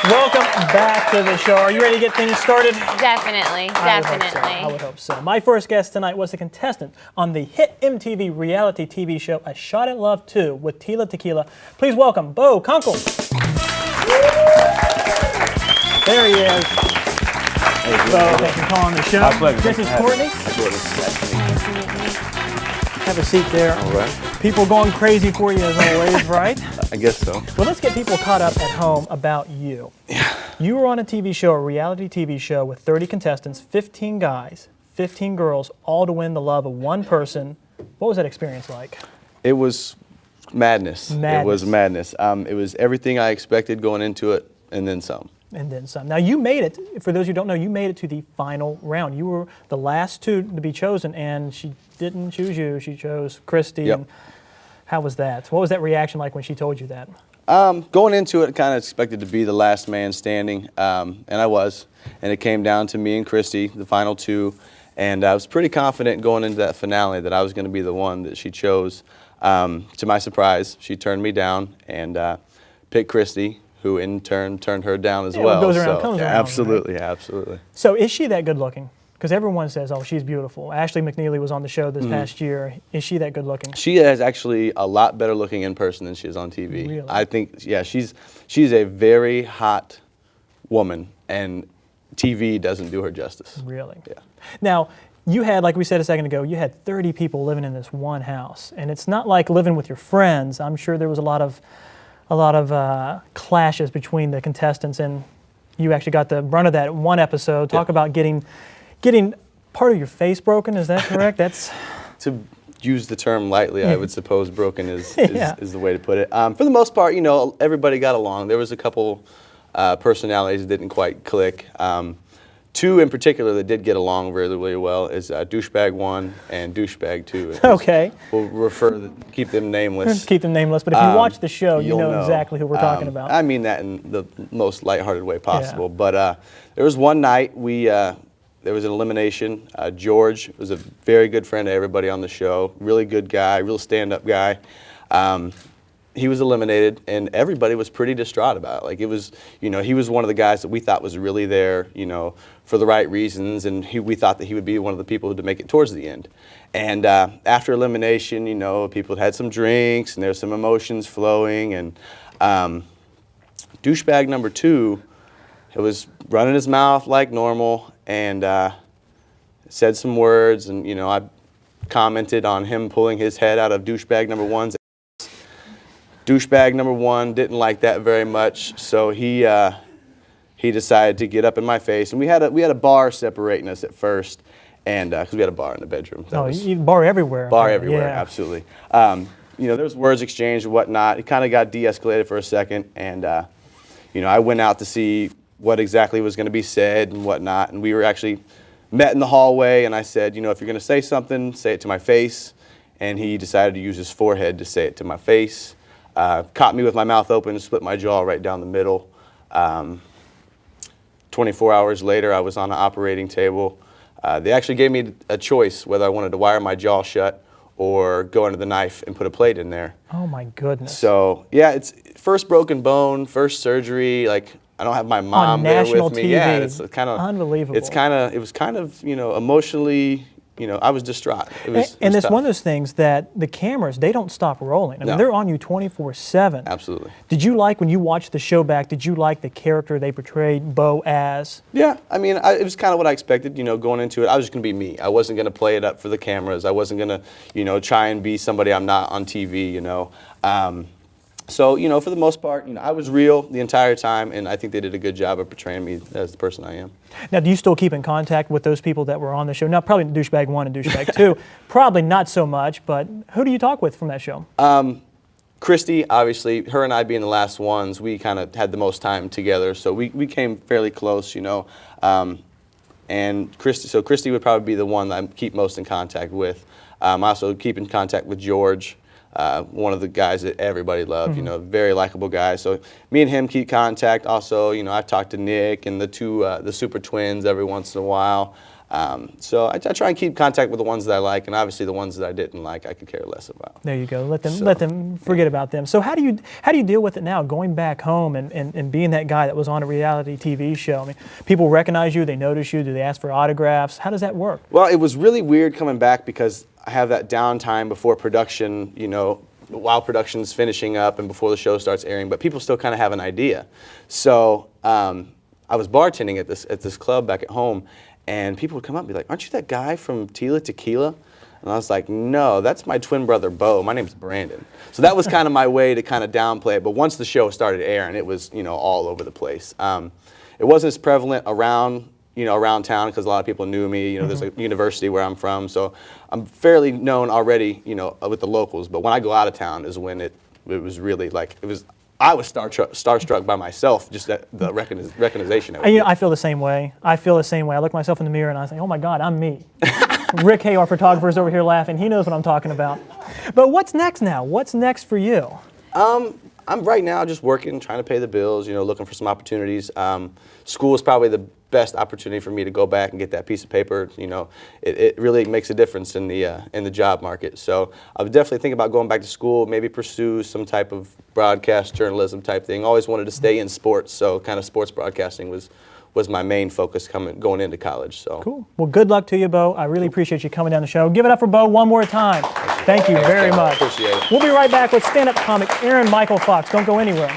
Welcome back to the show. Are you ready to get things started? Definitely. I would hope so. My first guest tonight was a contestant on the hit MTV reality TV show A Shot at Love 2 with Tila Tequila. Please welcome Bo Kunkle. There he is. Hey, Bo, thanks for calling the show. My pleasure. This is Courtney. Have a seat there. All right. People going crazy for you as always, right? I guess so. Well, let's get people caught up at home about you. Yeah. You were on a TV show, a reality TV show with 30 contestants, 15 guys, 15 girls, all to win the love of one person. What was that experience like? It was madness. It was madness. It was everything I expected going into it, and then some. And then some. Now, you made it, for those who don't know, you made it to the final round. You were the last two to be chosen, and she didn't choose you. She chose Christy. Yep. And how was that? What was that reaction like when she told you that? Going into it, I kind of expected to be the last man standing, and I was. And it came down to me and Christy, the final two, and I was pretty confident going into that finale that I was going to be the one that she chose. To my surprise, she turned me down and picked Christy, who in turn turned her down as well. What goes around comes around. Absolutely, right? Absolutely. So is she that good looking? Because everyone says, oh, she's beautiful. Ashley McNeely was on the show this past year. Is she that good looking? She is actually a lot better looking in person than she is on TV. Really? I think, yeah, she's a very hot woman, and TV doesn't do her justice. Really? Yeah. Now, you had, like we said a second ago, you had 30 people living in this one house. And it's not like living with your friends. I'm sure there was a lot of clashes between the contestants, and you actually got the brunt of that in one episode. Talk about getting part of your face broken, is that correct? That's to use the term lightly, I would suppose broken is the way to put it. For the most part, everybody got along. There was a couple personalities that didn't quite click. Two in particular that did get along really, really well is Douchebag 1 and Douchebag 2. Okay. We'll keep them nameless. Keep them nameless, but if you watch the show, you you'll know exactly who we're talking about. I mean that in the most lighthearted way possible. Yeah. But there was one night there was an elimination. George was a very good friend of everybody on the show. Really good guy, real stand-up guy. He was eliminated, and everybody was pretty distraught about it. Like it was, he was one of the guys that we thought was really there, for the right reasons, and we thought that he would be one of the people to make it towards the end. And after elimination, people had some drinks, and there's some emotions flowing, and douchebag number 2, it was running his mouth like normal, and said some words, and I commented on him pulling his head out of douchebag number 1's. Douchebag number 1 didn't like that very much, so he decided to get up in my face, and we had a bar separating us at first, and because we had a bar in the bedroom. Bar everywhere. Bar everywhere, yeah. Absolutely. There was words exchanged and whatnot. It kind of got de-escalated for a second, and I went out to see what exactly was going to be said and whatnot, and we were actually met in the hallway, and I said, if you're going to say something, say it to my face, and he decided to use his forehead to say it to my face. Caught me with my mouth open and split my jaw right down the middle. 24 hours later, I was on an operating table. They actually gave me a choice whether I wanted to wire my jaw shut or go under the knife and put a plate in there. Oh my goodness. So yeah, it's first broken bone, first surgery. Like I don't have my mom there with me. TV. Yeah, it's kind of unbelievable. It was kind of emotionally. I was distraught. And it's tough. One of those things that the cameras, they don't stop rolling. I mean, they're on you 24/7. Absolutely. Did you like, when you watched the show back, did you like the character they portrayed Bo as? Yeah, I mean, it was kind of what I expected, going into it. I was just going to be me. I wasn't going to play it up for the cameras. I wasn't going to, try and be somebody I'm not on TV, So, for the most part, I was real the entire time, and I think they did a good job of portraying me as the person I am. Now, do you still keep in contact with those people that were on the show? Now, probably Douchebag 1 and Douchebag 2, probably not so much, but who do you talk with from that show? Christy, obviously, her and I being the last ones, we kind of had the most time together, so we came fairly close, and Christy would probably be the one that I keep most in contact with. I also keep in contact with George. One of the guys that everybody loved, very likable guy. So me and him keep contact. Also, I talk to Nick and the two, the Super Twins every once in a while. So I try and keep contact with the ones that I like, and obviously the ones that I didn't like, I could care less about. There you go. Let them forget about them. So how do you deal with it now, going back home and being that guy that was on a reality TV show? I mean, people recognize you, they notice you, do they ask for autographs? How does that work? Well, it was really weird coming back because I have that downtime before production, you know, while production's finishing up and before the show starts airing, but people still kind of have an idea. So I was bartending at this club back at home, and people would come up and be like, "Aren't you that guy from Tila Tequila?" And I was like, "No, that's my twin brother, Bo. My name's Brandon." So that was kind of my way to kind of downplay it. But once the show started airing, it was, you know, all over the place. It wasn't as prevalent around town because a lot of people knew me. You know, there's a university where I'm from, so I'm fairly known already, you know, with the locals. But when I go out of town is when it was really like, I was starstruck by myself, just at the recognition. You know, I feel the same way. I look at myself in the mirror and I say, "Oh my God, I'm me." Rick Hay, our photographer, is over here laughing. He knows what I'm talking about. But what's next now? What's next for you? I'm right now just working, trying to pay the bills, you know, looking for some opportunities. School is probably the best opportunity for me to go back and get that piece of paper. You know, it really makes a difference in the job market. So I would definitely think about going back to school, maybe pursue some type of broadcast journalism type thing. Always wanted to stay in sports, so kind of sports broadcasting was my main focus going into college. So cool. Well, good luck to you, Bo. I really appreciate you coming down the show. Give it up for Bo one more time. Thank you very much. Appreciate it. We'll be right back with stand-up comic Aaron Michael Fox. Don't go anywhere.